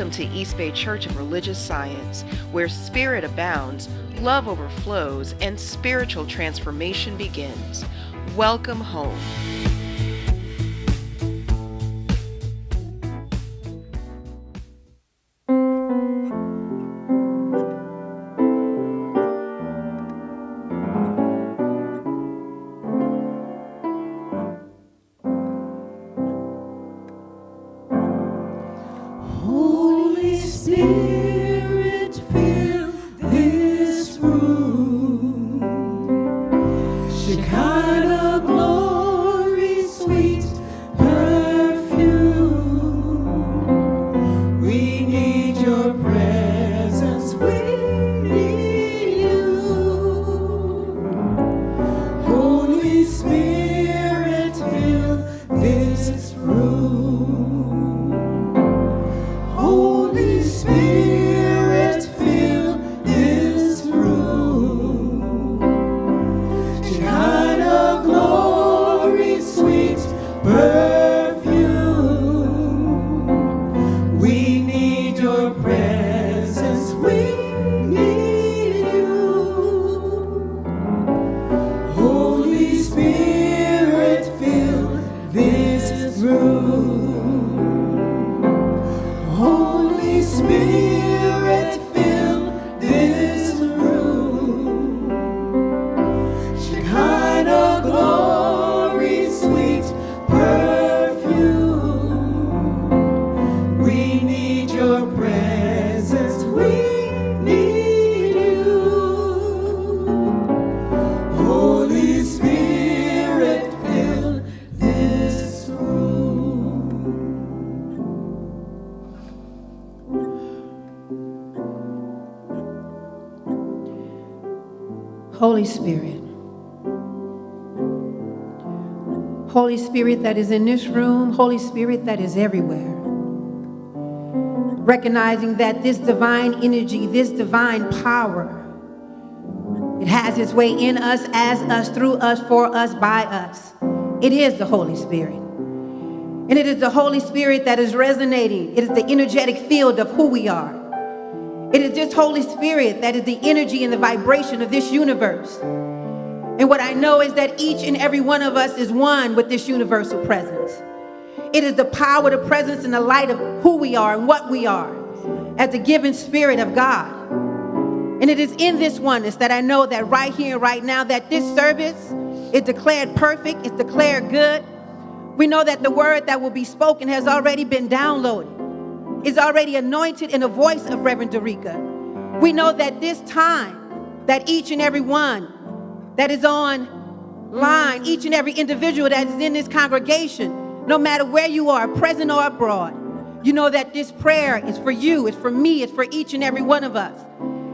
Welcome to EASTBAY Church of Religious Science, where spirit abounds, love overflows, and spiritual transformation begins. Welcome home. Holy Spirit that is in this room, Holy Spirit that is everywhere. Recognizing that this divine energy, this divine power, it has its way in us, as us, through us, for us, by us. It is the Holy Spirit. And it is the Holy Spirit that is resonating. It is the energetic field of who we are. It is this Holy Spirit that is the energy and the vibration of this universe. And what I know is that each and every one of us is one with this universal presence. It is the power, the presence, and the light of who we are and what we are as the given spirit of God. And it is in this oneness that I know that right here, right now, that this service is declared perfect, it's declared good. We know that the word that will be spoken has already been downloaded, is already anointed in the voice of Reverend Dereca. We know that this time, that each and every one that is online, each and every individual that is in this congregation, no matter where you are, present or abroad, you know that this prayer is for you, it's for me, it's for each and every one of us.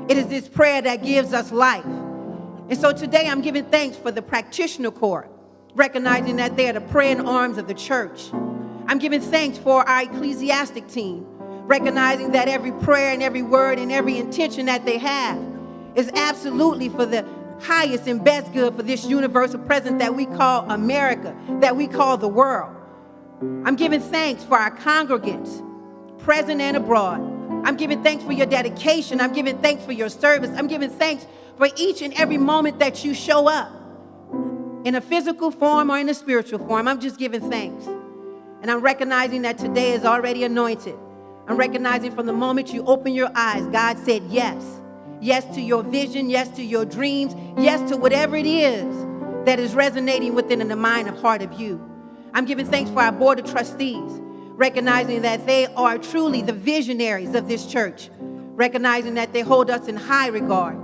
It is this prayer that gives us life. And so today I'm giving thanks for the practitioner corps, recognizing that they are the praying arms of the church. I'm giving thanks for our ecclesiastic team, recognizing that every prayer and every word and every intention that they have is absolutely for the highest and best good for this universal presence that we call America, that we call the world. I'm giving thanks for our congregants, present and abroad. I'm giving thanks for your dedication. I'm giving thanks for your service. I'm giving thanks for each and every moment that you show up in a physical form or in a spiritual form. I'm just giving thanks. And I'm recognizing that today is already anointed. I'm recognizing from the moment you open your eyes, God said yes. Yes to your vision, yes to your dreams, yes to whatever it is that is resonating within the mind and heart of you. I'm giving thanks for our board of trustees, recognizing that they are truly the visionaries of this church, recognizing that they hold us in high regard.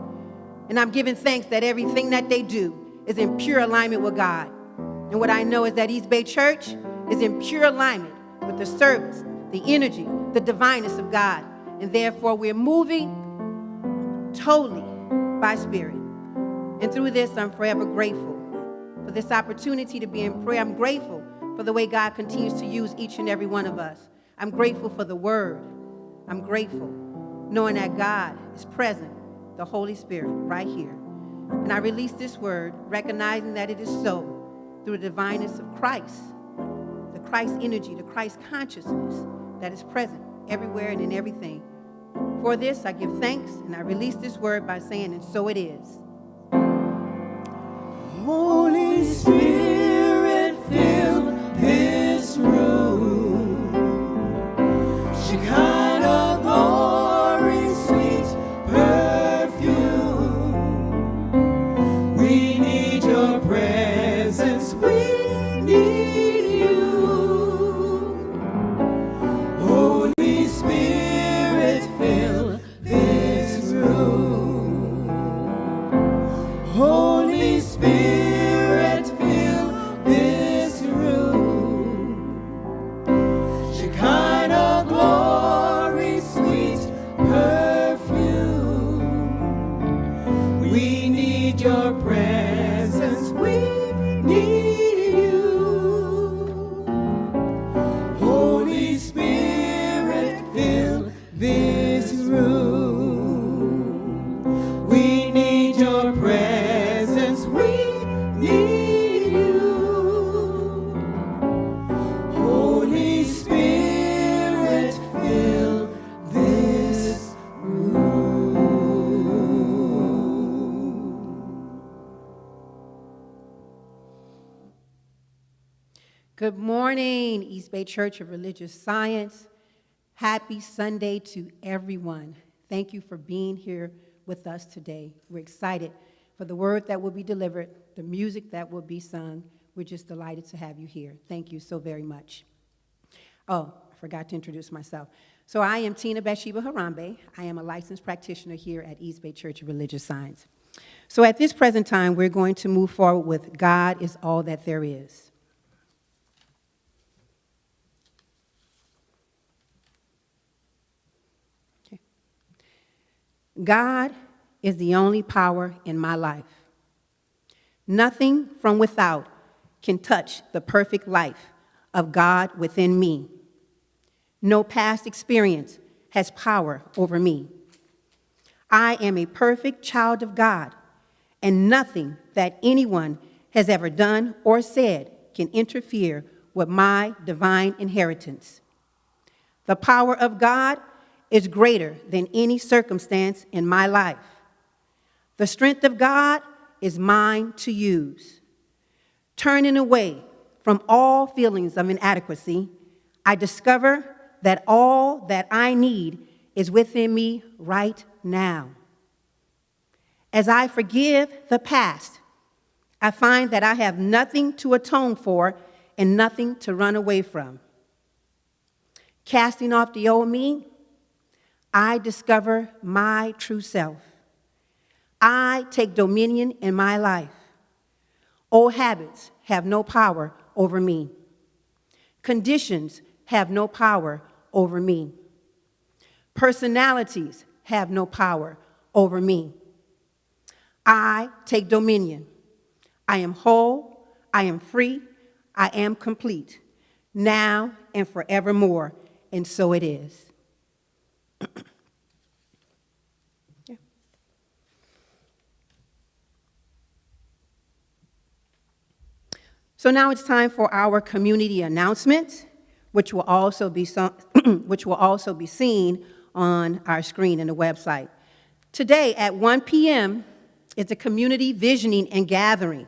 And I'm giving thanks that everything that they do is in pure alignment with God. And what I know is that EASTBAY Church is in pure alignment with the service, the energy, the divineness of God. And therefore, we're moving totally by spirit. And through this, I'm forever grateful for this opportunity to be in prayer. I'm grateful for the way God continues to use each and every one of us. I'm grateful for the word. I'm grateful knowing that God is present, the Holy Spirit, right here. And I release this word, recognizing that it is so through the divineness of Christ, the Christ energy, the Christ consciousness that is present everywhere and in everything. For this, I give thanks, and I release this word by saying, and so it is. Holy Spirit, fill this room. Shekinah glory, sweet perfume. We need your presence. We need you. Holy Spirit, fill this room. Holy Spirit, fill this room. Shekinah glory, sweet perfume. We need your presence. We need you. Holy Spirit, fill this room. We need your presence. We need you. Holy Spirit, fill this room. Good morning, East Bay Church of Religious Science. Happy Sunday to everyone. Thank you for being here with us today. We're excited for the word that will be delivered, the music that will be sung. We're just delighted to have you here. Thank you so very much. Oh, I forgot to introduce myself. So I am Tina Bathsheba Harambe. I am a licensed practitioner here at East Bay Church of Religious Science. So at this present time, we're going to move forward with God is All That There Is. Okay. God is the only power in my life. Nothing from without can touch the perfect life of God within me. No past experience has power over me. I am a perfect child of God, and nothing that anyone has ever done or said can interfere with my divine inheritance. The power of God is greater than any circumstance in my life. The strength of God is mine to use. Turning away from all feelings of inadequacy, I discover that all that I need is within me right now. As I forgive the past, I find that I have nothing to atone for and nothing to run away from. Casting off the old me, I discover my true self. I take dominion in my life. Old habits have no power over me. Conditions have no power over me. Personalities have no power over me. I take dominion. I am whole, I am free, I am complete, now and forevermore, and so it is. Yeah. So now it's time for our community announcement, which will also be seen on our screen and the website. Today at 1 p.m. is a community visioning and gathering.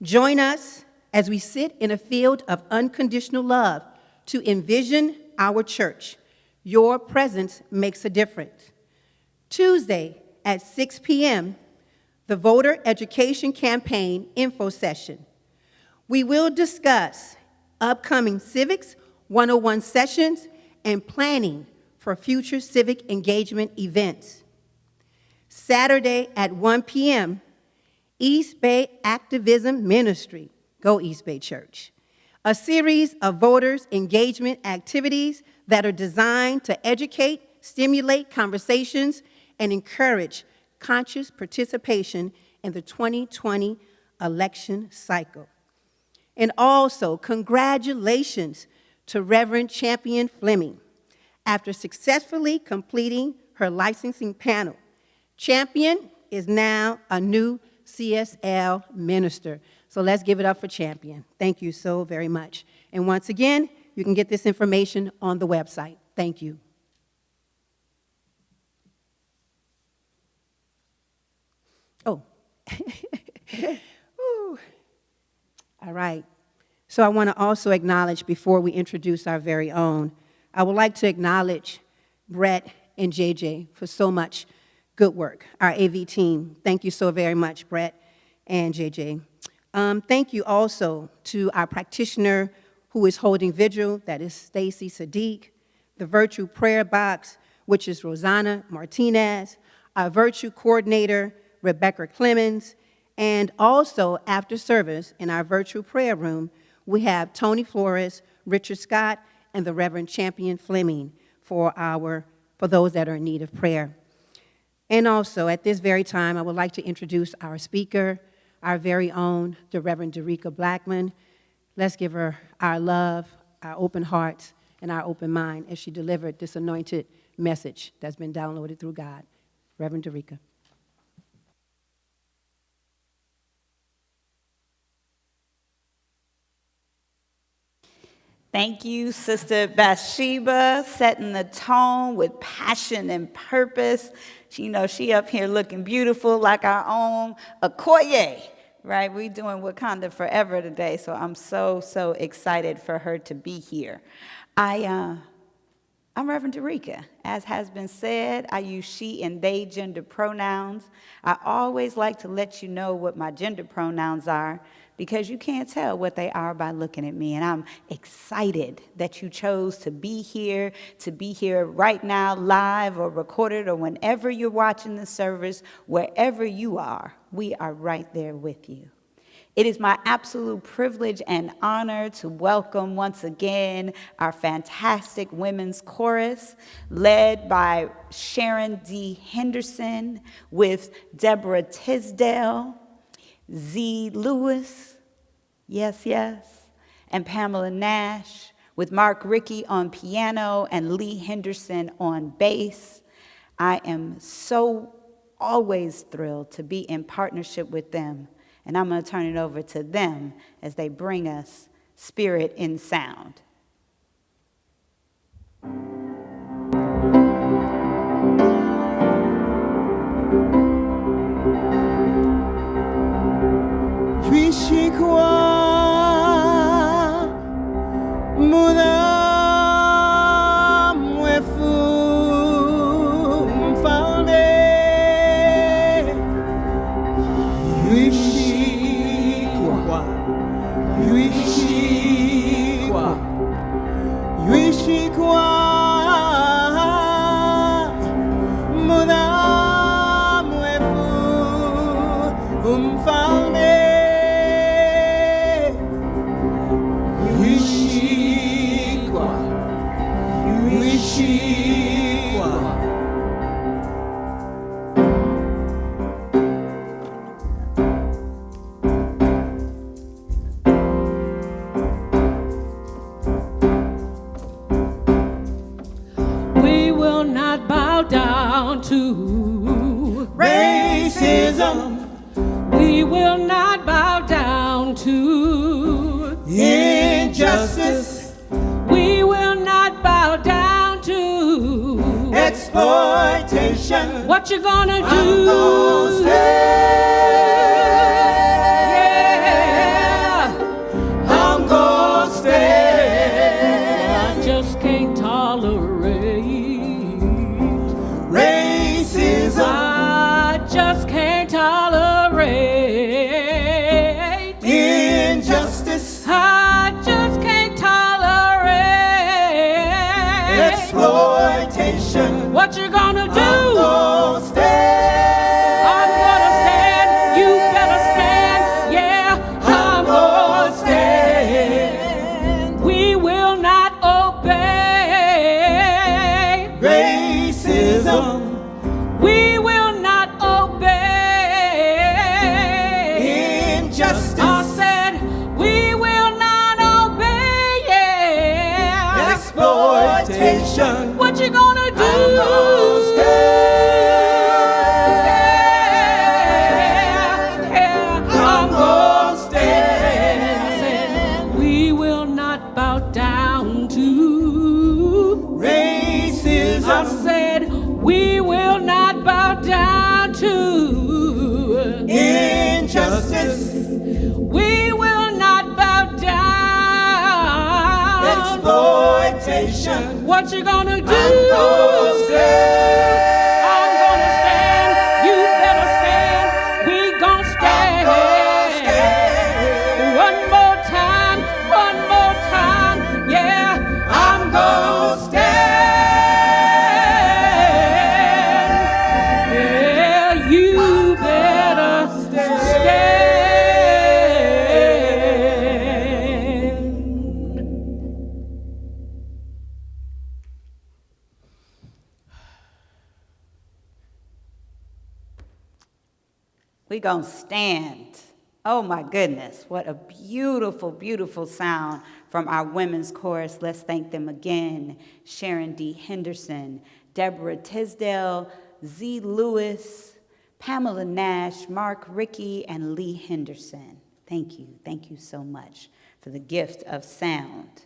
Join us as we sit in a field of unconditional love to envision our church. Your presence makes a difference. Tuesday at 6 p.m., the Voter Education Campaign Info Session. We will discuss upcoming Civics 101 sessions and planning for future civic engagement events. Saturday at 1 p.m., East Bay Activism Ministry, go East Bay Church, a series of voters' engagement activities that are designed to educate, stimulate conversations, and encourage conscious participation in the 2020 election cycle. And also, congratulations to Reverend Champion Fleming. After successfully completing her licensing panel, Champion is now a new CSL minister. So let's give it up for Champion. Thank you so very much. And once again, you can get this information on the website. Thank you. Woo. All right. So I want to also acknowledge, before we introduce our very own, I would like to acknowledge Brett and JJ for so much good work, our AV team. Thank you so very much, Brett and JJ. Thank you also to our practitioner who is holding vigil, that is Stacy Sadiq, the virtual prayer box, which is Rosanna Martinez, our virtual coordinator, Rebecca Clemens, and also after service in our virtual prayer room, we have Tony Flores, Richard Scott, and the Reverend Champion Fleming for those that are in need of prayer. And also, at this very time, I would like to introduce our speaker, our very own, the Reverend Dereca Blackmon. Let's give her our love, our open hearts, and our open mind as she delivered this anointed message that's been downloaded through God. Reverend Dereca. Thank you, Sister Bathsheba, setting the tone with passion and purpose. She up here looking beautiful like our own Okoye, right? We're doing Wakanda Forever today, so I'm so excited for her to be here. I'm Reverend Dereca. As has been said, I use she and they gender pronouns. I always like to let you know what my gender pronouns are, because you can't tell what they are by looking at me. And I'm excited that you chose to be here right now, live or recorded, or whenever you're watching the service, wherever you are, we are right there with you. It is my absolute privilege and honor to welcome once again our fantastic women's chorus, led by Sharon D. Henderson with Deborah Tisdale, Z. Lewis, yes, and Pamela Nash, with Mark Rickey on piano and Lee Henderson on bass. I am so always thrilled to be in partnership with them, and I'm going to turn it over to them as they bring us Spirit in Sound. Wishikwa muda mwefu mfalme Wishikwa muda mwefu mfalme We will not bow down to racism. We will not bow down to Injustice, we will not bow down to exploitation. what you gonna I'm do? gonna Yeah, I'm gonna stand. I just can't tolerate Racism, I just can't tolerate injustice, I just can't tolerate exploitation. what you gonna do? I'm gonna stand. I'm gonna stand, you better stand, yeah, I'm gonna stand. We will not obey Racism, we will not obey injustice, I said we will not obey, yeah. exploitation. What you gonna do? I'm gonna stand. Yeah, I'm gonna I stand. said we will not bow down to I Racism, said we will not bow down to nation. What you gonna do? I'm gonna stand. I'm gonna stand. You better stand. We gonna stand. One more time. One more time. Yeah, I'm gonna stand. Yeah, you better stand. We gonna stand. Oh my goodness, what a beautiful, beautiful sound from our women's chorus. Let's thank them again. Sharon D. Henderson, Deborah Tisdale, Z. Lewis, Pamela Nash, Mark Rickey, and Lee Henderson. Thank you so much for the gift of sound.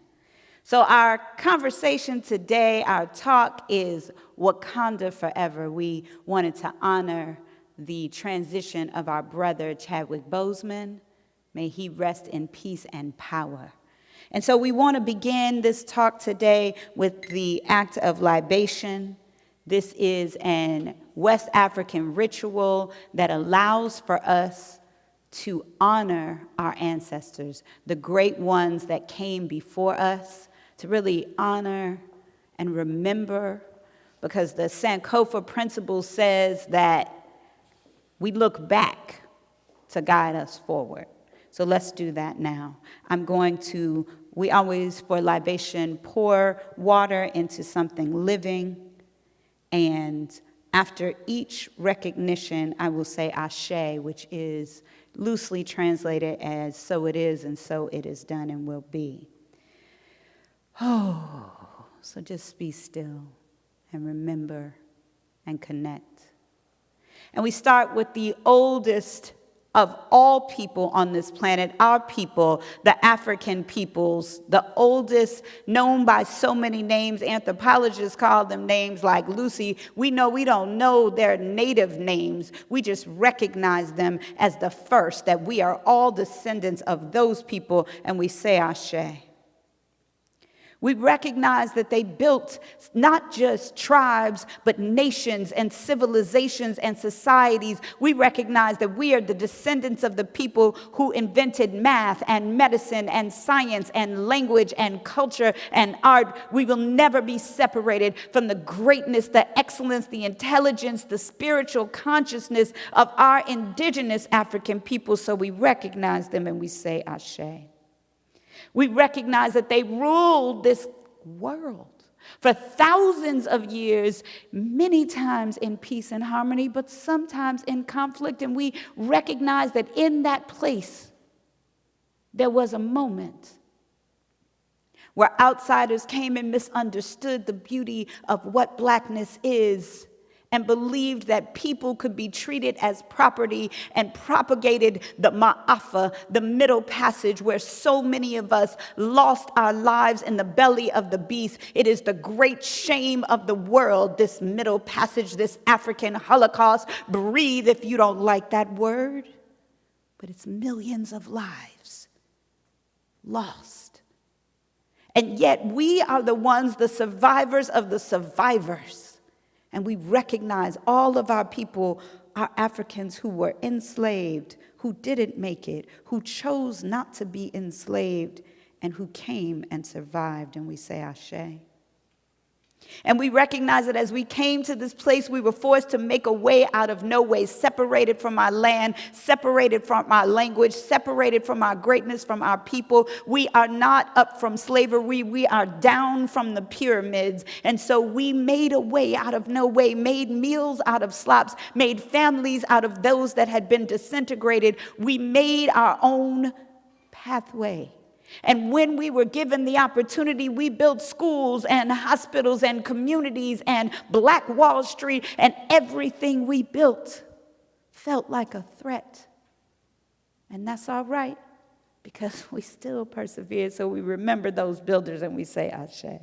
So our conversation today, our talk is Wakanda Forever. We wanted to honor the transition of our brother Chadwick Boseman. May he rest in peace and power. And so we want to begin this talk today with the act of libation. This is an West African ritual that allows for us to honor our ancestors, the great ones that came before us, to really honor and remember, because the Sankofa principle says that we look back to guide us forward. So let's do that now. We always, for libation, pour water into something living. And after each recognition, I will say Ashe, which is loosely translated as so it is and so it is done and will be. Oh, so just be still and remember and connect. And we start with the oldest of all people on this planet, our people, the African peoples, the oldest, known by so many names. Anthropologists call them names like Lucy. We don't know their native names. We just recognize them as the first, that we are all descendants of those people, and we say Ashe. We recognize that they built not just tribes, but nations and civilizations and societies. We recognize that we are the descendants of the people who invented math and medicine and science and language and culture and art. We will never be separated from the greatness, the excellence, the intelligence, the spiritual consciousness of our indigenous African people. So we recognize them and we say Ashe. We recognize that they ruled this world for thousands of years, many times in peace and harmony, but sometimes in conflict. And we recognize that in that place, there was a moment where outsiders came and misunderstood the beauty of what blackness is, and believed that people could be treated as property, and propagated the ma'afa, the middle passage, where so many of us lost our lives in the belly of the beast. It is the great shame of the world, this middle passage, this African Holocaust. Breathe if you don't like that word. But it's millions of lives lost. And yet we are the ones, the survivors of the survivors. And we recognize all of our people are Africans who were enslaved, who didn't make it, who chose not to be enslaved, and who came and survived. And we say Ashe. And we recognize that as we came to this place, we were forced to make a way out of no way, separated from our land, separated from our language, separated from our greatness, from our people. We are not up from slavery. We are down from the pyramids. And so we made a way out of no way, made meals out of slops, made families out of those that had been disintegrated. We made our own pathway. And when we were given the opportunity, we built schools and hospitals and communities and Black Wall Street, and everything we built felt like a threat. And that's all right, because we still persevered. So we remember those builders and we say Ashe.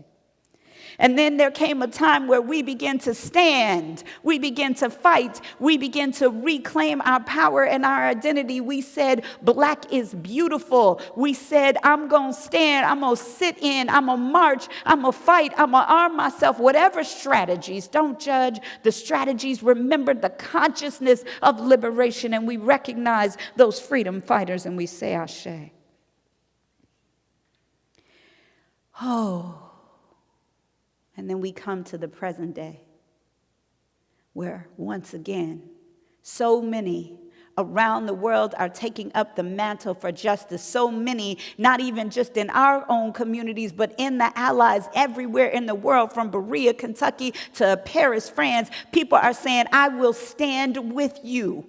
And then there came a time where we began to stand, we began to fight, we began to reclaim our power and our identity. We said, black is beautiful. We said, I'm going to stand, I'm going to sit in, I'm going to march, I'm going to fight, I'm going to arm myself, whatever strategies. Don't judge the strategies. Remember the consciousness of liberation, and we recognize those freedom fighters, and we say, Ashe. Oh. And then we come to the present day, where once again, so many around the world are taking up the mantle for justice. So many, not even just in our own communities, but in the allies everywhere in the world, from Berea, Kentucky to Paris, France. People are saying, I will stand with you.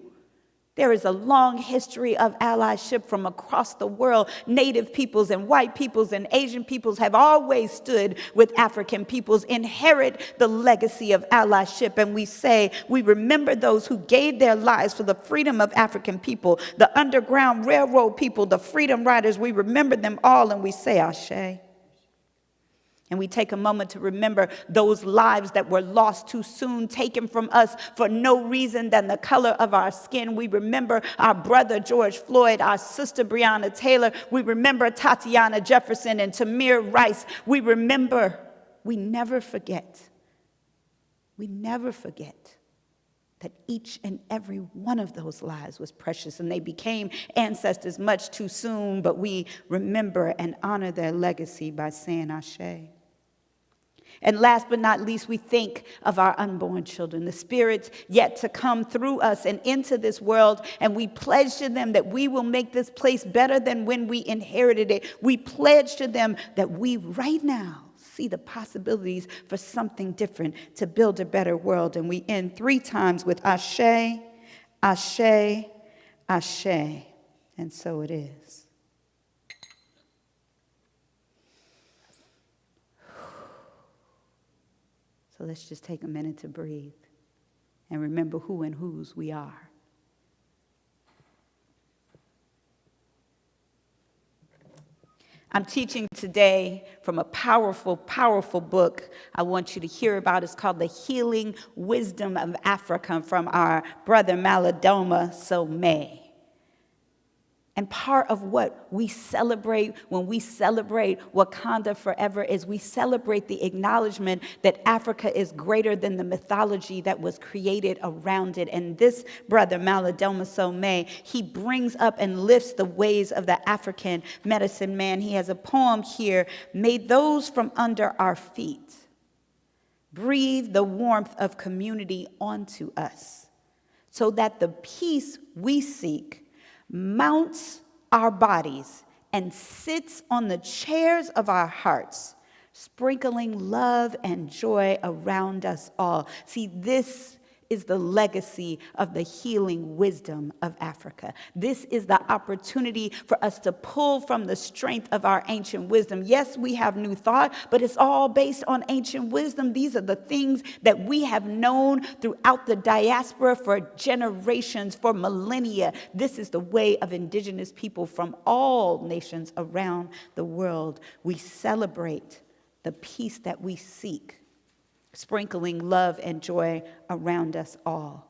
There is a long history of allyship from across the world. Native peoples and white peoples and Asian peoples have always stood with African peoples, inherit the legacy of allyship. And we say, we remember those who gave their lives for the freedom of African people, the Underground Railroad people, the freedom riders. We remember them all, and we say, Ashe. And we take a moment to remember those lives that were lost too soon, taken from us for no reason than the color of our skin. We remember our brother George Floyd, our sister Breonna Taylor. We remember Tatiana Jefferson and Tamir Rice. We remember, we never forget that each and every one of those lives was precious, and they became ancestors much too soon, but we remember and honor their legacy by saying Ashe. And last but not least, we think of our unborn children, the spirits yet to come through us and into this world, and we pledge to them that we will make this place better than when we inherited it. We pledge to them that we right now see the possibilities for something different to build a better world. And we end 3 times with Ashe, Ashe, Ashe. And so it is. So let's just take a minute to breathe and remember who and whose we are. I'm teaching today from a powerful, powerful book I want you to hear about. It's called The Healing Wisdom of Africa, from our brother Malidoma Somé. And part of what we celebrate when we celebrate Wakanda Forever is we celebrate the acknowledgement that Africa is greater than the mythology that was created around it. And this brother, Malidoma Somé, he brings up and lifts the ways of the African medicine man. He has a poem here, "May those from under our feet breathe the warmth of community onto us, so that the peace we seek mounts our bodies and sits on the chairs of our hearts, sprinkling love and joy around us all." See, this is the legacy of the healing wisdom of Africa. This is the opportunity for us to pull from the strength of our ancient wisdom. Yes, we have new thought, but it's all based on ancient wisdom. These are the things that we have known throughout the diaspora for generations, for millennia. This is the way of indigenous people from all nations around the world. We celebrate the peace that we seek, sprinkling love and joy around us all.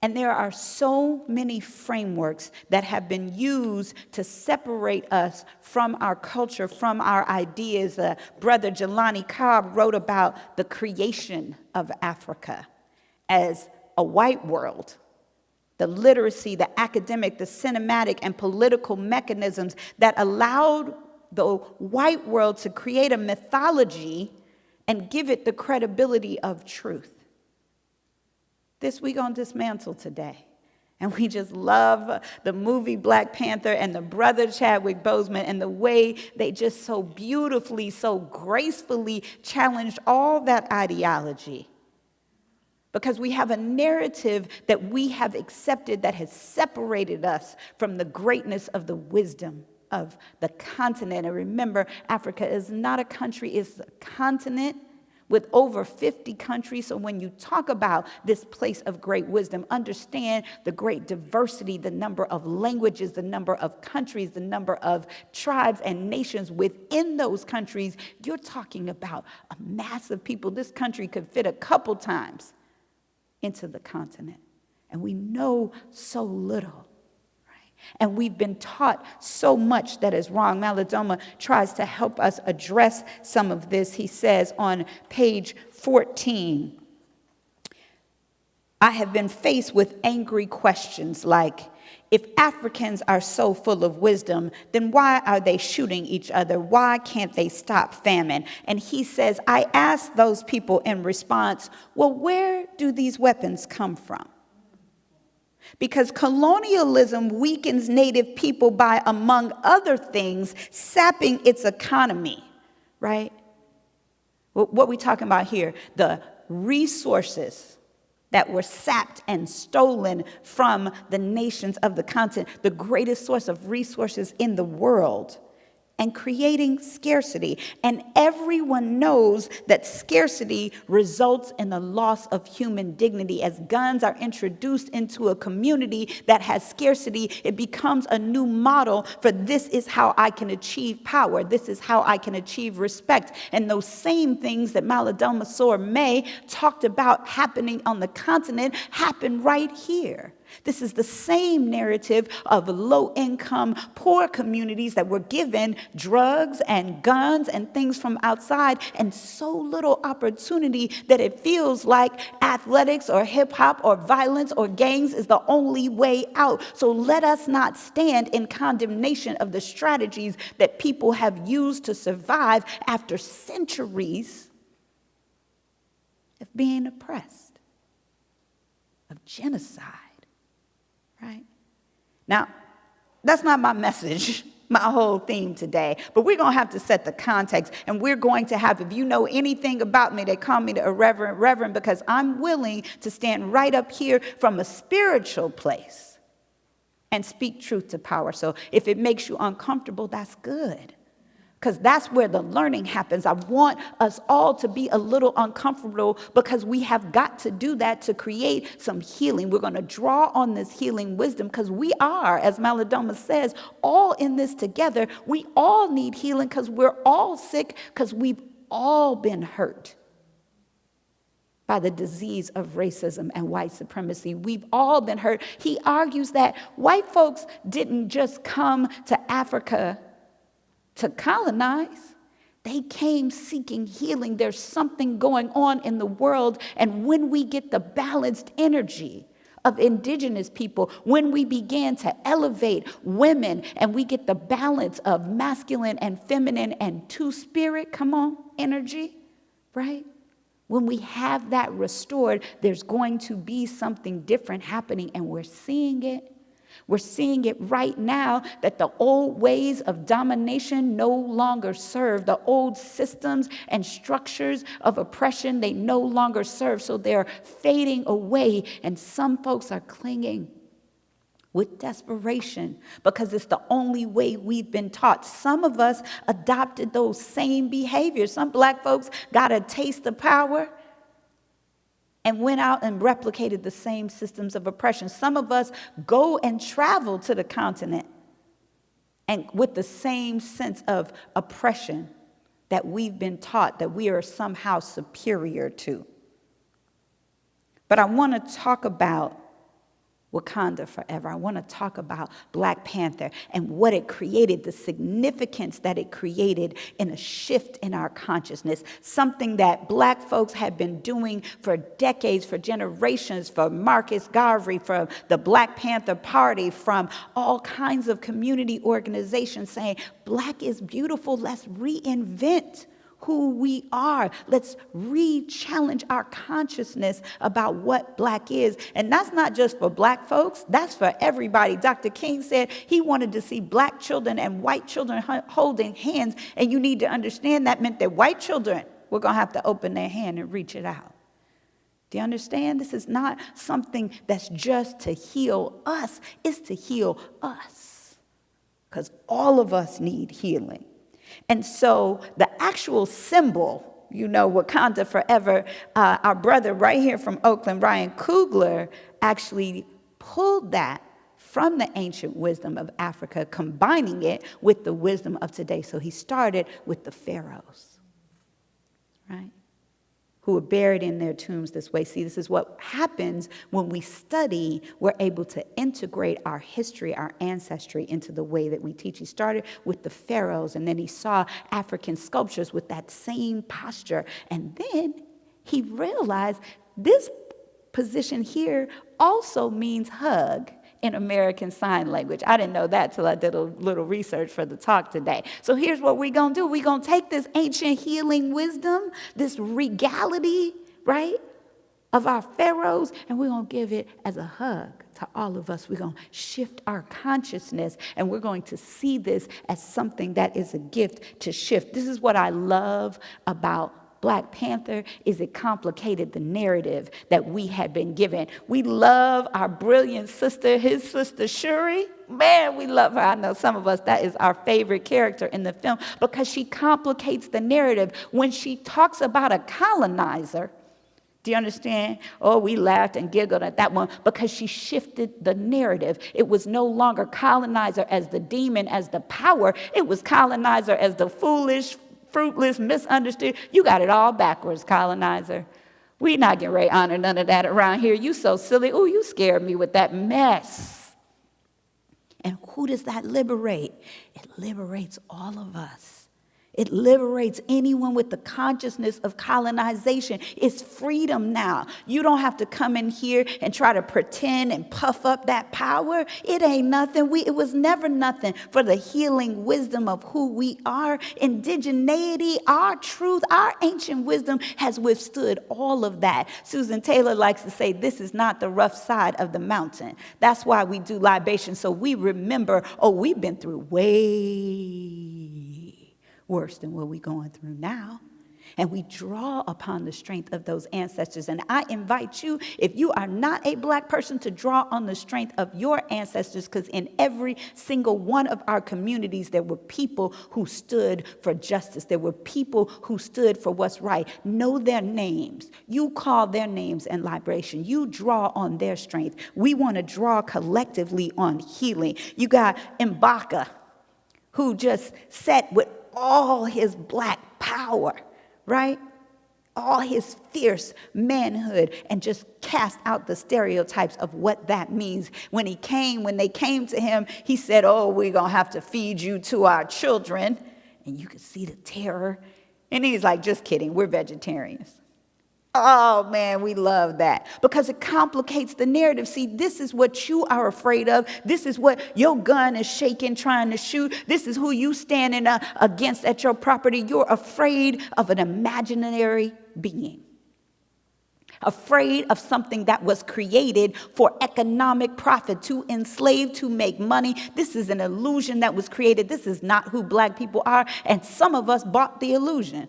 And there are so many frameworks that have been used to separate us from our culture, from our ideas. Brother Jelani Cobb wrote about the creation of Africa as a white world. The literacy, the academic, the cinematic, and political mechanisms that allowed the white world to create a mythology and give it the credibility of truth. This we're going to dismantle today. And we just love the movie Black Panther and the brother Chadwick Boseman and the way they just so beautifully, so gracefully challenged all that ideology. Because we have a narrative that we have accepted that has separated us from the greatness of the wisdom of the continent. And remember, Africa is not a country, it's a continent with over 50 countries. So when you talk about this place of great wisdom, understand the great diversity, the number of languages, the number of countries, the number of tribes and nations within those countries. You're talking about a mass of people. This country could fit a couple times into the continent. And we know so little. And we've been taught so much that is wrong. Malidoma tries to help us address some of this. He says on page 14, I have been faced with angry questions like, if Africans are so full of wisdom, then why are they shooting each other? Why can't they stop famine? And he says, I asked those people in response, well, where do these weapons come from? Because colonialism weakens native people by, among other things, sapping its economy, right? What are we talking about here? The resources that were sapped and stolen from the nations of the continent, the greatest source of resources in the world, and creating scarcity. And everyone knows that scarcity results in the loss of human dignity. As guns are introduced into a community that has scarcity, it becomes a new model for this is how I can achieve power. This is how I can achieve respect. And those same things that Malidoma May talked about happening on the continent happen right here. This is the same narrative of low-income, poor communities that were given drugs and guns and things from outside and so little opportunity that it feels like athletics or hip-hop or violence or gangs is the only way out. So let us not stand in condemnation of the strategies that people have used to survive after centuries of being oppressed, of genocide. Right? Now, that's not my message, my whole theme today, but we're going to have to set the context, and we're going to have, if you know anything about me, they call me the irreverent reverend, because I'm willing to stand right up here from a spiritual place and speak truth to power. So if it makes you uncomfortable, that's good. Because that's where the learning happens. I want us all to be a little uncomfortable because we have got to do that to create some healing. We're going to draw on this healing wisdom because we are, as Malidoma says, all in this together. We all need healing because we're all sick because we've all been hurt by the disease of racism and white supremacy. We've all been hurt. He argues that white folks didn't just come to Africa to colonize. They came seeking healing. There's something going on in the world. And when we get the balanced energy of indigenous people, when we began to elevate women and we get the balance of masculine and feminine and two-spirit, come on, energy, right? When we have that restored, there's going to be something different happening, and we're seeing it. We're seeing it right now that the old ways of domination no longer serve. The old systems and structures of oppression, they no longer serve. So they're fading away, and some folks are clinging with desperation because it's the only way we've been taught. Some of us adopted those same behaviors. Some black folks got a taste of power and went out and replicated the same systems of oppression. Some of us go and travel to the continent and with the same sense of oppression that we've been taught that we are somehow superior to. But I want to talk about Wakanda Forever. I want to talk about Black Panther and what it created, the significance that it created in a shift in our consciousness, something that Black folks have been doing for decades, for generations, for Marcus Garvey, from the Black Panther Party, from all kinds of community organizations saying, Black is beautiful, let's reinvent who we are. Let's re-challenge our consciousness about what Black is. And that's not just for Black folks, that's for everybody. Dr. King said he wanted to see Black children and white children holding hands, and you need to understand that meant that white children were going to have to open their hand and reach it out. Do you understand? This is not something that's just to heal us, it's to heal us, because all of us need healing. And so the actual symbol Wakanda Forever, our brother right here from Oakland, Ryan Coogler, actually pulled that from the ancient wisdom of Africa, combining it with the wisdom of today. So he started with the pharaohs, right? Who were buried in their tombs this way. See, this is what happens when we study. We're able to integrate our history, our ancestry into the way that we teach. He started with the pharaohs, and then he saw African sculptures with that same posture. And then he realized this position here also means hug in American Sign Language. I didn't know that till I did a little research for the talk today. So here's what we're going to do. We're going to take this ancient healing wisdom, this regality, right, of our pharaohs, and we're going to give it as a hug to all of us. We're going to shift our consciousness, and we're going to see this as something that is a gift to shift. This is what I love about Black Panther, is it complicated the narrative that we had been given. We love our brilliant sister, his sister Shuri. Man, we love her. I know some of us, that is our favorite character in the film because she complicates the narrative. When she talks about a colonizer, do you understand? Oh, we laughed and giggled at that one because she shifted the narrative. It was no longer colonizer as the demon, as the power. It was colonizer as the foolish, fruitless, misunderstood. You got it all backwards, colonizer. We not getting ready to honor none of that around here. You so silly. Oh, you scared me with that mess. And who does that liberate? It liberates all of us. It liberates anyone with the consciousness of colonization. It's freedom now. You don't have to come in here and try to pretend and puff up that power. It ain't nothing. It was never nothing for the healing wisdom of who we are. Indigeneity, our truth, our ancient wisdom has withstood all of that. Susan Taylor likes to say, this is not the rough side of the mountain. That's why we do libation. So we remember, oh, we've been through way worse than what we're going through now. And we draw upon the strength of those ancestors. And I invite you, if you are not a Black person, to draw on the strength of your ancestors, because in every single one of our communities, there were people who stood for justice. There were people who stood for what's right. Know their names. You call their names in liberation. You draw on their strength. We want to draw collectively on healing. You got Mbaka, who just sat with all his Black power, right? All his fierce manhood, and just cast out the stereotypes of what that means. When they came to him, he said, oh, we're going to have to feed you to our children. And you could see the terror. And he's like, just kidding, we're vegetarians. Oh, man, we love that because it complicates the narrative. See, this is what you are afraid of. This is what your gun is shaking, trying to shoot. This is who you standing against at your property. You're afraid of an imaginary being, afraid of something that was created for economic profit, to enslave, to make money. This is an illusion that was created. This is not who Black people are. And some of us bought the illusion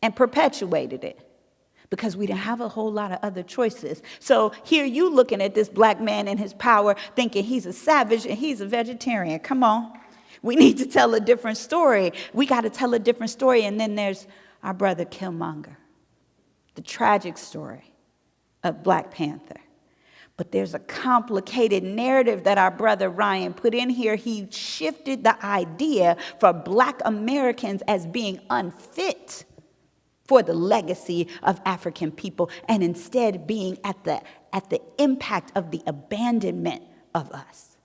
and perpetuated it because we didn't have a whole lot of other choices. So here you looking at this Black man and his power, thinking he's a savage and he's a vegetarian. Come on. We need to tell a different story. We got to tell a different story. And then there's our brother Killmonger, the tragic story of Black Panther. But there's a complicated narrative that our brother Ryan put in here. He shifted the idea for Black Americans as being unfit for the legacy of African people, and instead being at the impact of the abandonment of us.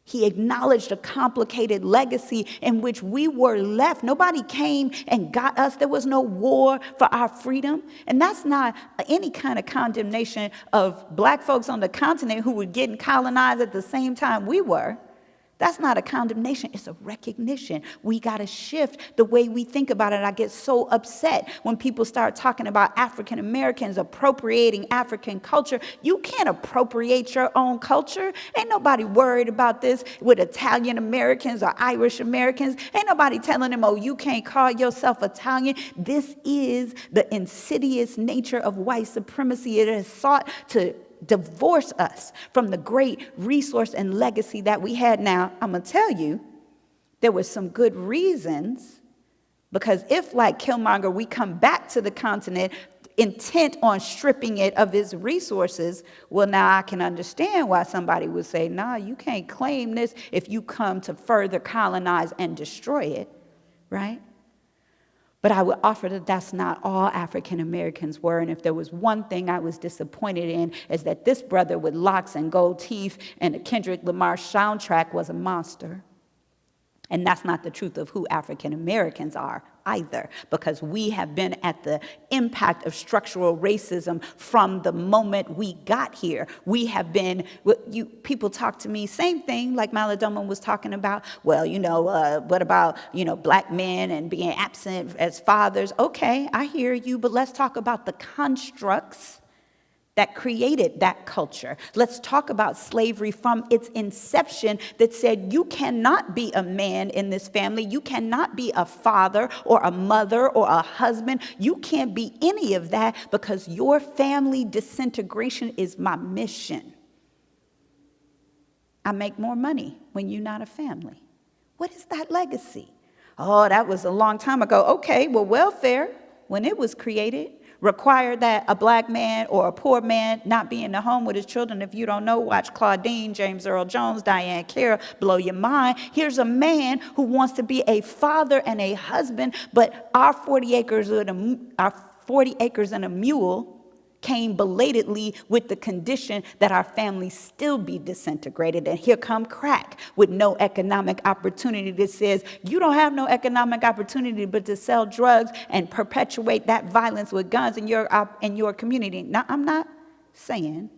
He acknowledged a complicated legacy in which we were left. Nobody came and got us. There was no war for our freedom. And that's not any kind of condemnation of Black folks on the continent who were getting colonized at the same time we were. That's not a condemnation. It's a recognition. We got to shift the way we think about it. I get so upset when people start talking about African Americans appropriating African culture. You can't appropriate your own culture. Ain't nobody worried about this with Italian Americans or Irish Americans. Ain't nobody telling them, oh, you can't call yourself Italian. This is the insidious nature of white supremacy. It has sought to divorce us from the great resource and legacy that we had. Now, I'm going to tell you, there were some good reasons Because if, like Killmonger, we come back to the continent intent on stripping it of its resources, well, now I can understand why somebody would say, nah, you can't claim this if you come to further colonize and destroy it, right? But I would offer that that's not all African Americans were. And if there was one thing I was disappointed in, is that this brother with locks and gold teeth and the Kendrick Lamar soundtrack was a monster. And that's not the truth of who African Americans are either, because we have been at the impact of structural racism from the moment we got here. We have been, people talk to me, same thing like Malidoma was talking about. Well, what about, black men and being absent as fathers? Okay, I hear you, but let's talk about the constructs that created that culture. Let's talk about slavery from its inception that said you cannot be a man in this family. You cannot be a father or a mother or a husband. You can't be any of that because your family disintegration is my mission. I make more money when you're not a family. What is that legacy? Oh, that was a long time ago. Okay, well, welfare, when it was created, required that a black man or a poor man not be in the home with his children. If you don't know, watch Claudine, James Earl Jones, Diane Carroll, blow your mind. Here's a man who wants to be a father and a husband, but our 40 acres and a mule came belatedly with the condition that our families still be disintegrated. And here come crack with no economic opportunity that says you don't have no economic opportunity but to sell drugs and perpetuate that violence with guns in your community. Now, I'm not saying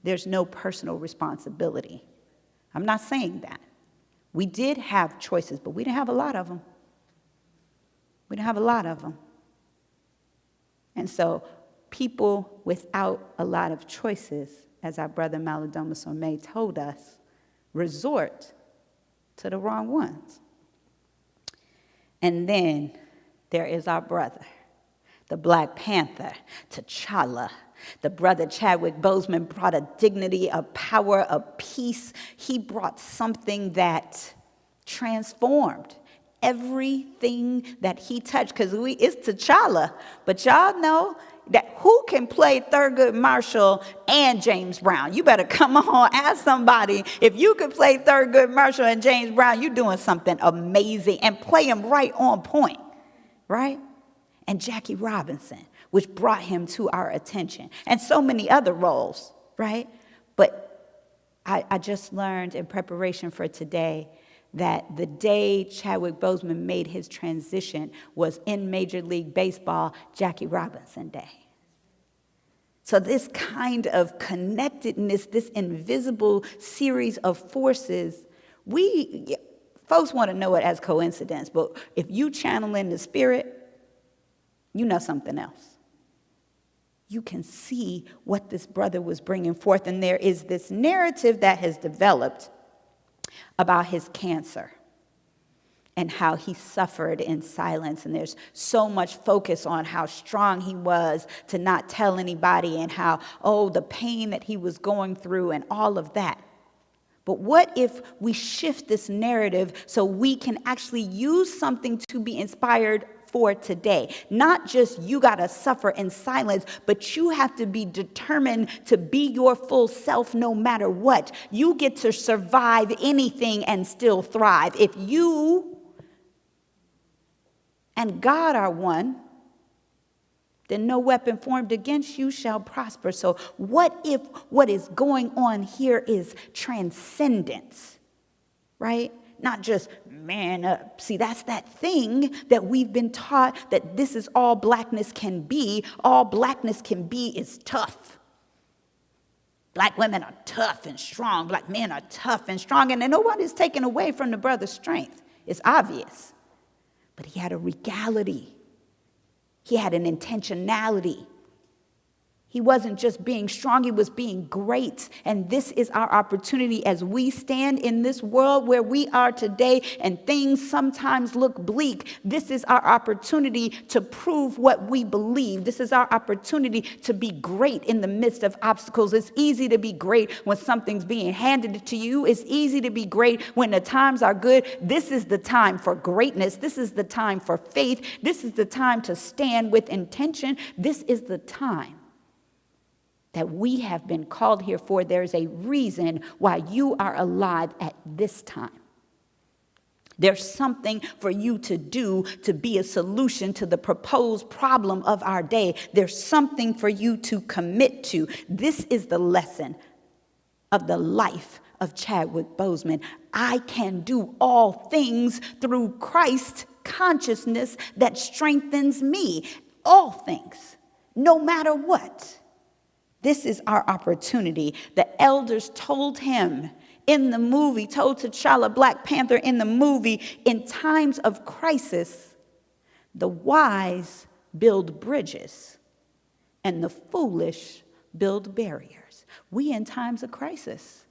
there's no personal responsibility. I'm not saying that. We did have choices, but we didn't have a lot of them. And so people without a lot of choices, as our brother Malidoma Somé told us, resort to the wrong ones. And then there is our brother, the Black Panther, T'Challa. The brother Chadwick Boseman brought a dignity, a power, a peace. He brought something that transformed everything that he touched, because it's T'Challa. But y'all know that who can play Thurgood Marshall and James Brown? You better come on, ask somebody. If you could play Thurgood Marshall and James Brown, you're doing something amazing, and play them right on point, right? And Jackie Robinson, which brought him to our attention, and so many other roles, right? But I just learned in preparation for today that the day Chadwick Boseman made his transition was in Major League Baseball, Jackie Robinson Day. So this kind of connectedness, this invisible series of forces, folks want to know it as coincidence, but if you channel in the spirit, you know something else. You can see what this brother was bringing forth, and there is this narrative that has developed about his cancer and how he suffered in silence. And there's so much focus on how strong he was to not tell anybody, and how, the pain that he was going through and all of that. But what if we shift this narrative so we can actually use something to be inspired for today? Not just you got to suffer in silence, but you have to be determined to be your full self no matter what. You get to survive anything and still thrive. If you and God are one, then no weapon formed against you shall prosper. So what if what is going on here is transcendence, right? Not just man up. See, that's that thing that we've been taught, that this is all blackness can be. All blackness can be is tough. Black women are tough and strong. Black men are tough and strong. And nobody's taken away from the brother's strength. It's obvious. But he had a regality. He had an intentionality. He wasn't just being strong, he was being great. And this is our opportunity as we stand in this world where we are today and things sometimes look bleak. This is our opportunity to prove what we believe. This is our opportunity to be great in the midst of obstacles. It's easy to be great when something's being handed to you. It's easy to be great when the times are good. This is the time for greatness. This is the time for faith. This is the time to stand with intention. This is the time that we have been called here for. There's a reason why you are alive at this time. There's something for you to do to be a solution to the proposed problem of our day. There's something for you to commit to. This is the lesson of the life of Chadwick Boseman. I can do all things through Christ consciousness that strengthens me. All things, no matter what. This is our opportunity. The elders told him in the movie, told T'Challa, Black Panther in the movie, in times of crisis, the wise build bridges and the foolish build barriers. We in times of crisis.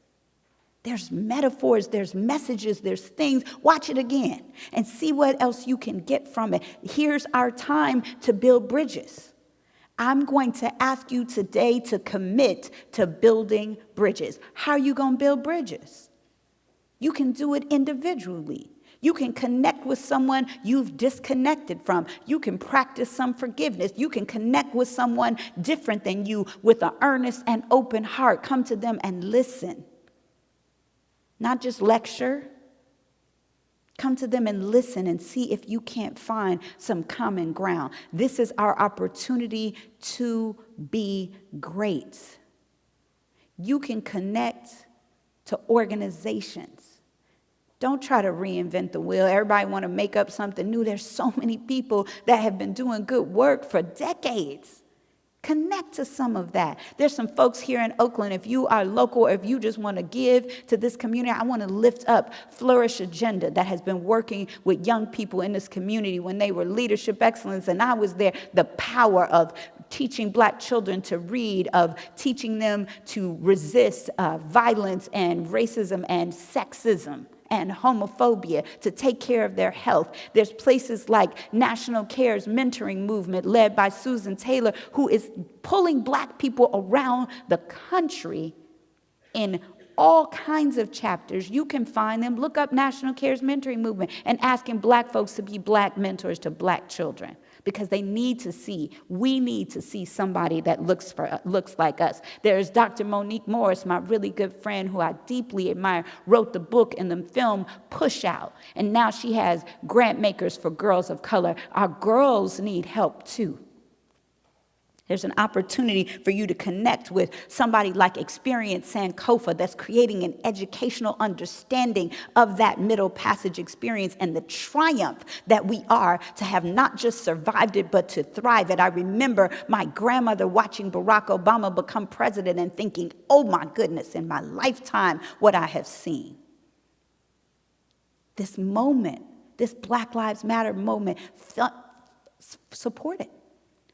There's metaphors, there's messages, there's things. Watch it again and see what else you can get from it. Here's our time to build bridges. I'm going to ask you today to commit to building bridges. How are you going to build bridges? You can do it individually. You can connect with someone you've disconnected from. You can practice some forgiveness. You can connect with someone different than you with an earnest and open heart. Come to them and listen. Not just lecture. Come to them and listen and see if you can't find some common ground. This is our opportunity to be great. You can connect to organizations. Don't try to reinvent the wheel. Everybody want to make up something new. There's so many people that have been doing good work for decades. Connect to some of that. There's some folks here in Oakland. If you are local, or if you just want to give to this community, I want to lift up Flourish Agenda that has been working with young people in this community when they were leadership excellence. And I was there. The power of teaching Black children to read, of teaching them to resist violence and racism and sexism and homophobia, to take care of their health. There's places like National Care's mentoring movement led by Susan Taylor, who is pulling Black people around the country in all kinds of chapters. You can find them. Look up National Care's mentoring movement and asking Black folks to be Black mentors to Black children, because they need to see, we need to see somebody that looks like us. There's Dr. Monique Morris, my really good friend who I deeply admire, wrote the book and the film Push Out. And now she has grant makers for girls of color. Our girls need help too. There's an opportunity for you to connect with somebody like Experience Sankofa that's creating an educational understanding of that Middle Passage experience and the triumph that we are to have not just survived it, but to thrive it. I remember my grandmother watching Barack Obama become president and thinking, oh my goodness, in my lifetime, what I have seen. This moment, this Black Lives Matter moment, support it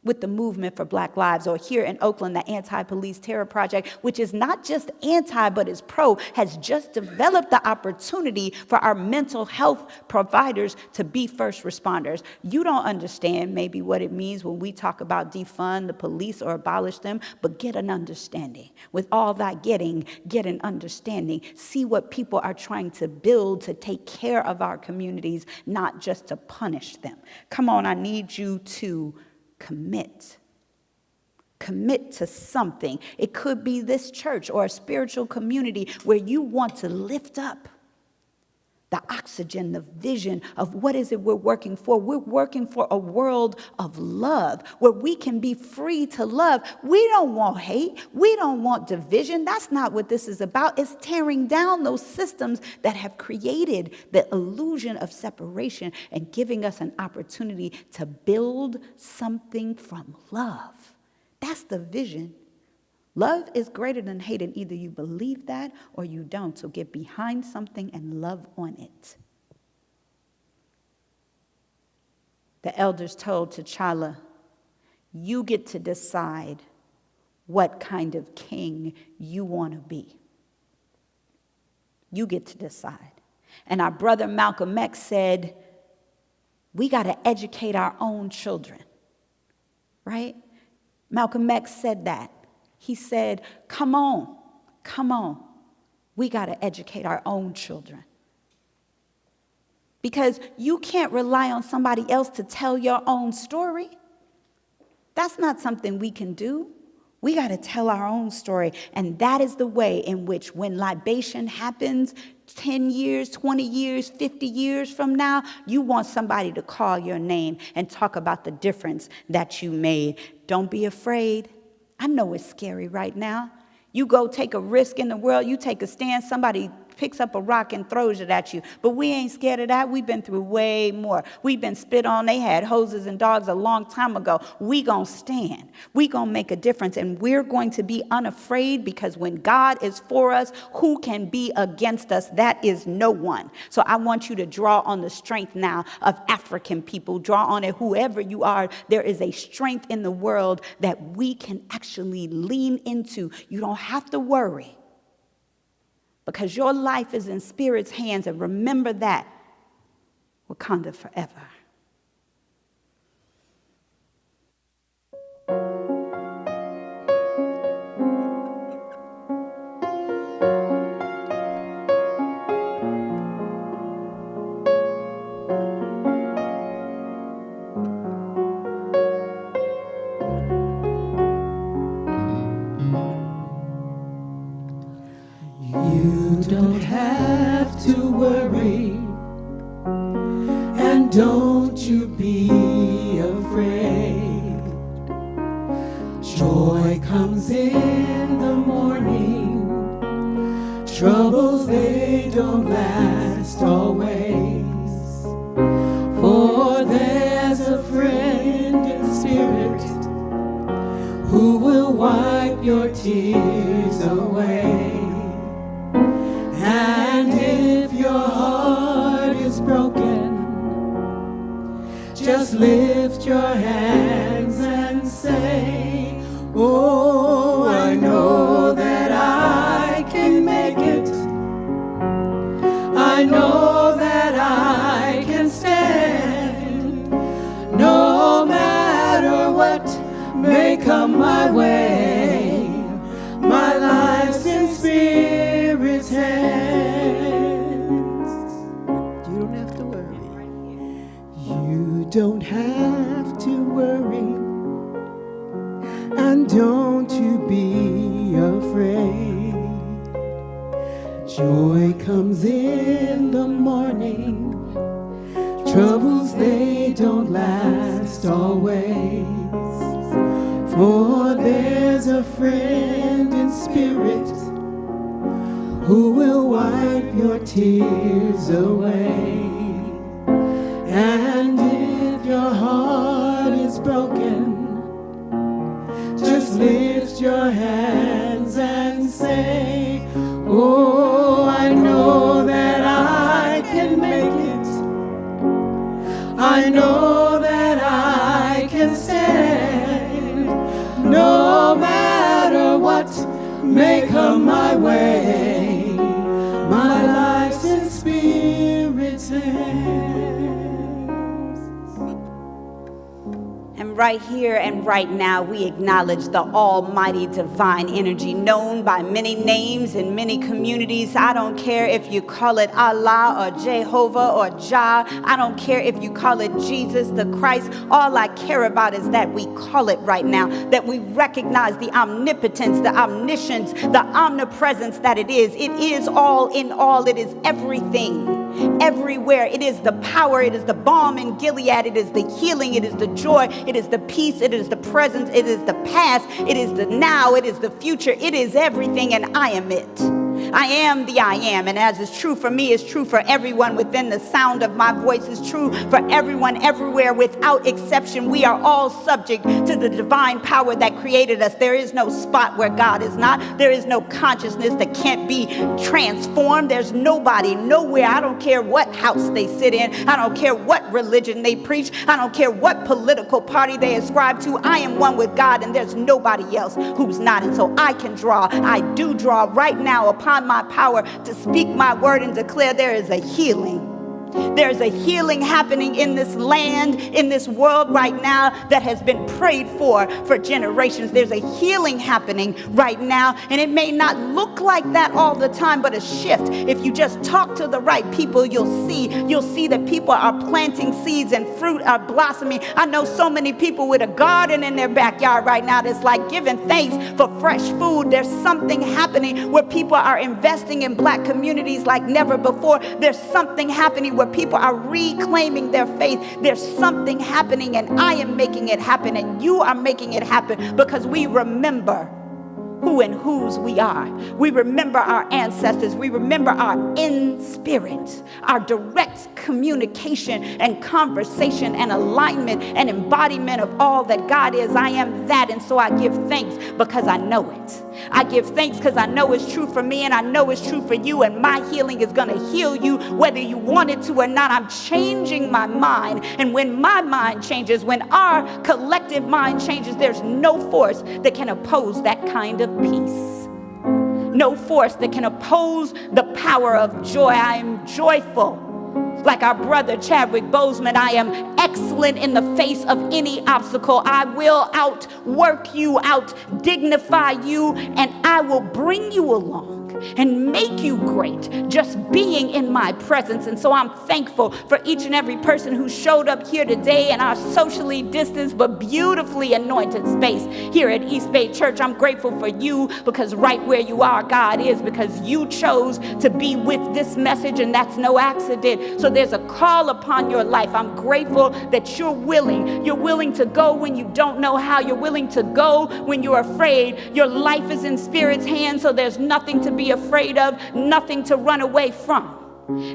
with the movement for Black Lives, or here in Oakland, the Anti-Police Terror Project, which is not just anti, but is pro, has just developed the opportunity for our mental health providers to be first responders. You don't understand maybe what it means when we talk about defund the police or abolish them, but get an understanding. With all that getting, get an understanding. See what people are trying to build to take care of our communities, not just to punish them. Come on, I need you to commit. Commit to something. It could be this church or a spiritual community where you want to lift up the oxygen, the vision of what is it we're working for. We're working for a world of love where we can be free to love. We don't want hate. We don't want division. That's not what this is about. It's tearing down those systems that have created the illusion of separation and giving us an opportunity to build something from love. That's the vision. Love is greater than hate, and either you believe that or you don't. So get behind something and love on it. The elders told T'Challa, you get to decide what kind of king you want to be. You get to decide. And our brother Malcolm X said, we got to educate our own children, right? Malcolm X said that. He said, come on. We got to educate our own children. Because you can't rely on somebody else to tell your own story. That's not something we can do. We got to tell our own story. And that is the way in which when libation happens 10 years, 20 years, 50 years from now, you want somebody to call your name and talk about the difference that you made. Don't be afraid. I know it's scary right now. You go take a risk in the world, you take a stand, somebody picks up a rock and throws it at you. But we ain't scared of that. We've been through way more. We've been spit on. They had hoses and dogs a long time ago. We gonna stand. We gonna make a difference. And we're going to be unafraid, because when God is for us, who can be against us? That is no one. So I want you to draw on the strength now of African people. Draw on it, whoever you are. There is a strength in the world that we can actually lean into. You don't have to worry, because your life is in Spirit's hands. And remember that. Wakanda forever. You don't have to worry, and don't you be afraid. Joy comes in the morning. Troubles, they don't last always. For there's a friend in spirit who will wipe your tears away. And if your heart is broken, just lift your hands and say, oh, I know that I can make it. I know that I can stand. No matter what may come my way, my life's in Spirit's hands. You don't have to worry. You don't have to worry. And don't you be afraid. Joy comes in the morning. Troubles, they don't last always. For there's a friend in spirit who will wipe your tears away. And if your heart is broken, just lift your hands and say, oh, I know that I can make it. I know that I can stand. No matter what may come my way, my life's in Spirit's hands. And right here and right now, we acknowledge the almighty divine energy known by many names in many communities. I don't care if you call it Allah or Jehovah or Jah. I don't care if you call it Jesus the Christ. All I care about is that we call it right now, that we recognize the omnipotence, the omniscience, the omnipresence that it is. It is all in all. It is everything, everywhere. It is the power. It is the balm in Gilead. It is the healing. It is the joy. It is the peace. It is the present. It is the past. It is the now. It is the future. It is everything, and I am it. I am the I am, and as is true for me, is true for everyone within the sound of my voice, is true for everyone everywhere without exception. We are all subject to the divine power that created us. There is no spot where God is not. There is no consciousness that can't be transformed. There's nobody, nowhere. I don't care what house they sit in. I don't care what religion they preach. I don't care what political party they ascribe to. I am one with God, and there's nobody else who's not. And so I can draw. I do draw right now upon my power to speak my word and declare there is a healing. There's a healing happening in this land, in this world right now that has been prayed for generations. There's a healing happening right now, and it may not look like that all the time, but a shift. If you just talk to the right people, you'll see that people are planting seeds and fruit are blossoming. I know so many people with a garden in their backyard right now that's like giving thanks for fresh food. There's something happening where people are investing in black communities like never before. There's something happening where people are reclaiming their faith. There's something happening, and I am making it happen, and you are making it happen because we remember who and whose we are. We remember our ancestors. We remember our in spirit, our direct communication and conversation and alignment and embodiment of all that God is. I am that, and so I give thanks because I know it. I give thanks because I know it's true for me, and I know it's true for you, and my healing is going to heal you whether you want it to or not. I'm changing my mind, and when my mind changes, when our collective mind changes, there's no force that can oppose that kind of peace. No force that can oppose the power of joy. I am joyful. Like our brother Chadwick Boseman, I am excellent in the face of any obstacle. I will outwork you, out-dignify you, and I will bring you along and make you great just being in my presence. And so I'm thankful for each and every person who showed up here today in our socially distanced but beautifully anointed space here at EASTBAY Church. I'm grateful for you because right where you are, God is, because you chose to be with this message, and that's no accident. So there's a call upon your life. I'm grateful that you're willing. You're willing to go when you don't know how. You're willing to go when you're afraid. Your life is in Spirit's hands, so there's nothing to be afraid of, nothing to run away from.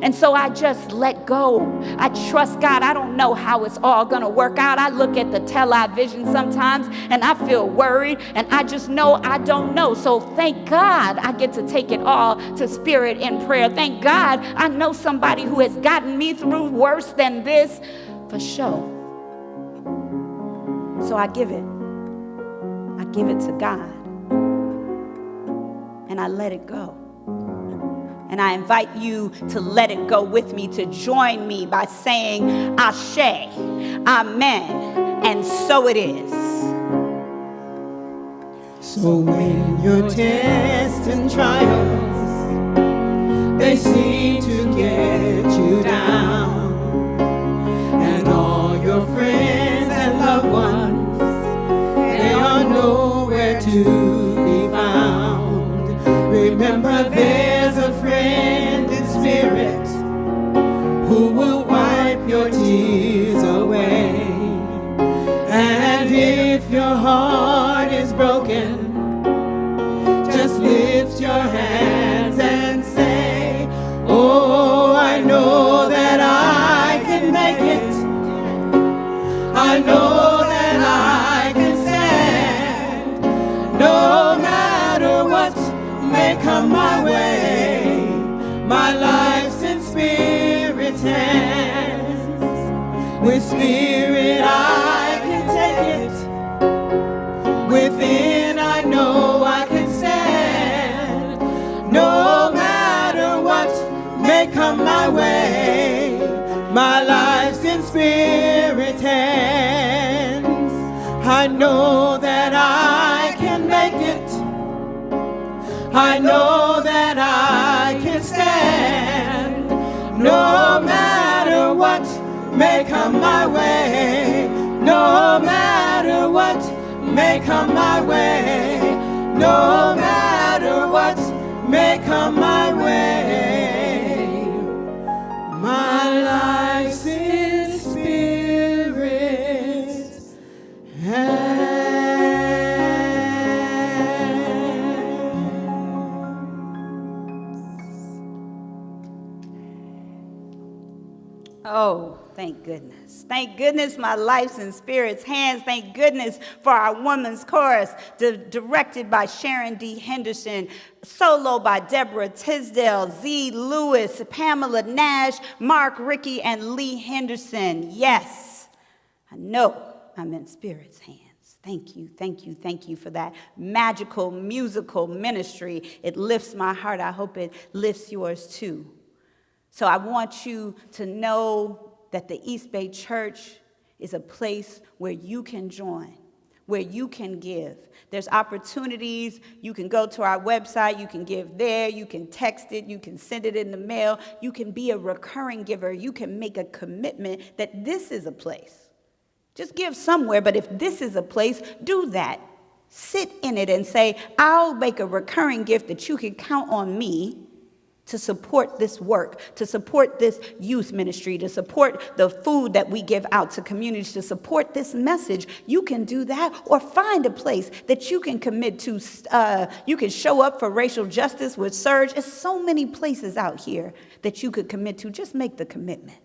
And so I just let go. I trust God. I don't know how it's all going to work out. I look at the television sometimes and I feel worried, and I just know I don't know. So thank God I get to take it all to Spirit in prayer. Thank God I know somebody who has gotten me through worse than this for sure. So I give it. I give it to God. And I let it go. And I invite you to let it go with me, to join me by saying, Ashe, Amen, and so it is. So when your tests and trials, they seem to get you down, and all your friends and loved ones, they are nowhere to be found. Remember, there's a friend in spirit who will wipe your tears away. And if your heart is broken, just lift your hands and say, oh, I know that I can make it. I know that I can stand, no matter what may come my way. My life's in Spirit's hands. With Spirit I can take it. Within I know I can stand, no matter what may come my way. My life's in Spirit's hands. I know that I can make it. I know that I can stand, no matter what may come my way. No matter what may come my way. No matter what may come my way. My life's in Spirit's hands. Oh, thank goodness. Thank goodness my life's in Spirit's hands. Thank goodness for our women's chorus, directed by Sharon D. Henderson, solo by Deborah Tisdale, Z. Lewis, Pamela Nash, Mark Rickey, and Lee Henderson. Yes, I know I'm in Spirit's hands. Thank you, thank you, thank you for that magical musical ministry. It lifts my heart. I hope it lifts yours too. So I want you to know that the East Bay Church is a place where you can join, where you can give. There's opportunities. You can go to our website. You can give there. You can text it. You can send it in the mail. You can be a recurring giver. You can make a commitment that this is a place. Just give somewhere, but if this is a place, do that. Sit in it and say, I'll make a recurring gift that you can count on me to support this work, to support this youth ministry, to support the food that we give out to communities, to support this message. You can do that, or find a place that you can commit to. You can show up for racial justice with Surge. There's so many places out here that you could commit to. Just make the commitment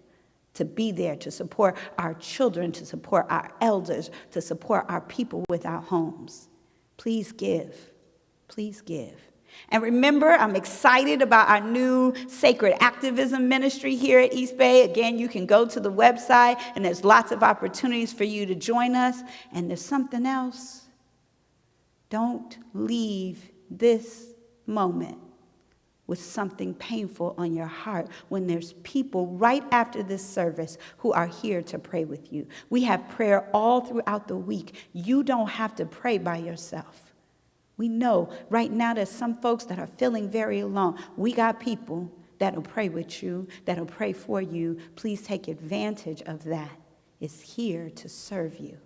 to be there, to support our children, to support our elders, to support our people without homes. Please give. Please give. And remember, I'm excited about our new sacred activism ministry here at East Bay. Again, you can go to the website, and there's lots of opportunities for you to join us. And there's something else. Don't leave this moment with something painful on your heart when there's people right after this service who are here to pray with you. We have prayer all throughout the week. You don't have to pray by yourself. We know right now there's some folks that are feeling very alone. We got people that'll pray with you, that'll pray for you. Please take advantage of that. It's here to serve you.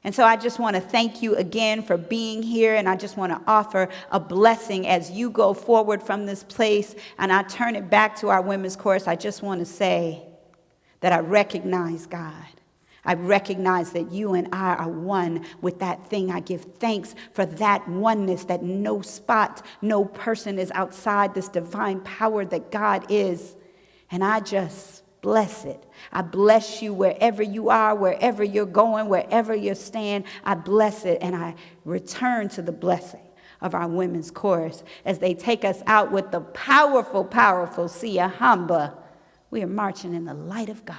And so I just want to thank you again for being here, and I just want to offer a blessing as you go forward from this place. And I turn it back to our women's chorus. I just want to say that I recognize God. I recognize that you and I are one with that thing. I give thanks for that oneness, that no spot, no person is outside this divine power that God is. And I just bless it. I bless you wherever you are, wherever you're going, wherever you stand. I bless it, and I return to the blessing of our women's chorus as they take us out with the powerful, powerful Sia Hamba. We are marching in the light of God.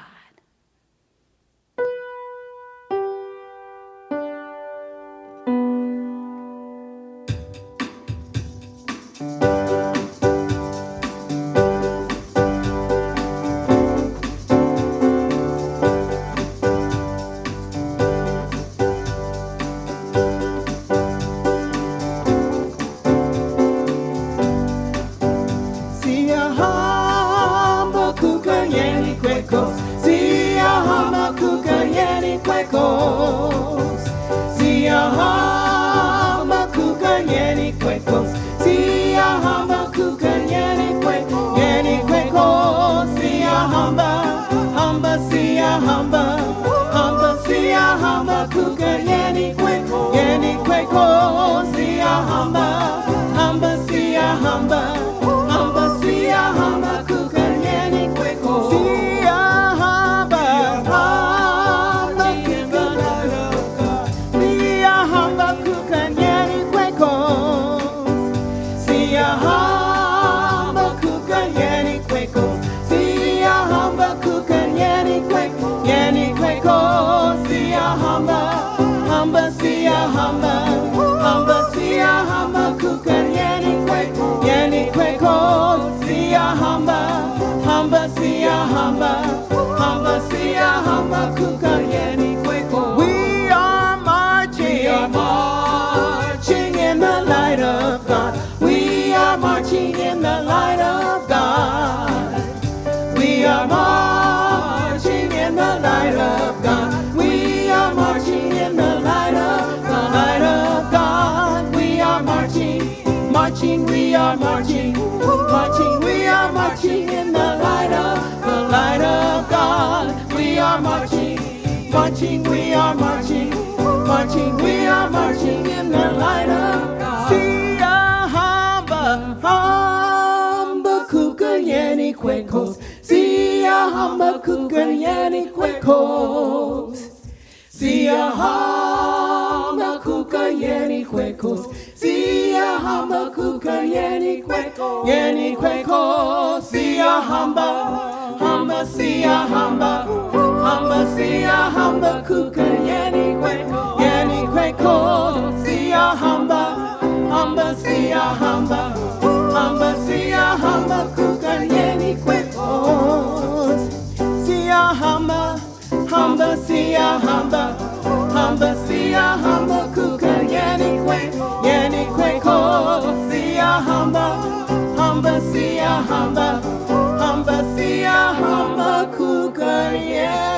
We are marching in the light of God. We are marching in the light of God. We are marching in the light of God. We are marching in the light of God. We are marching, we are marching, we are marching in the light of God. We are marching, we are marching, we are marching in the light of God. Sia hamba kuka yeni kwekos. Sia hamba kuka yeni kwekos. Sia hamba kuka yeni kwekos. Sia hamba kuka yeni kwekos. Yeni kwekos. Sia hamba. Hamba sia hamba. Hamba sia hamba kuka yeni kwekos. Yeni kwekos. Sia hamba. Hamba sia hamba. Hamba sia hamba kuka yeni kwekos. Sia hamba. Hamba sia hamba. Hamba sia hamba kuka yeni kwekos. Yeni kwekos. Sia hamba. Hamba sia hamba. Hamba sia hamba kuka yeni.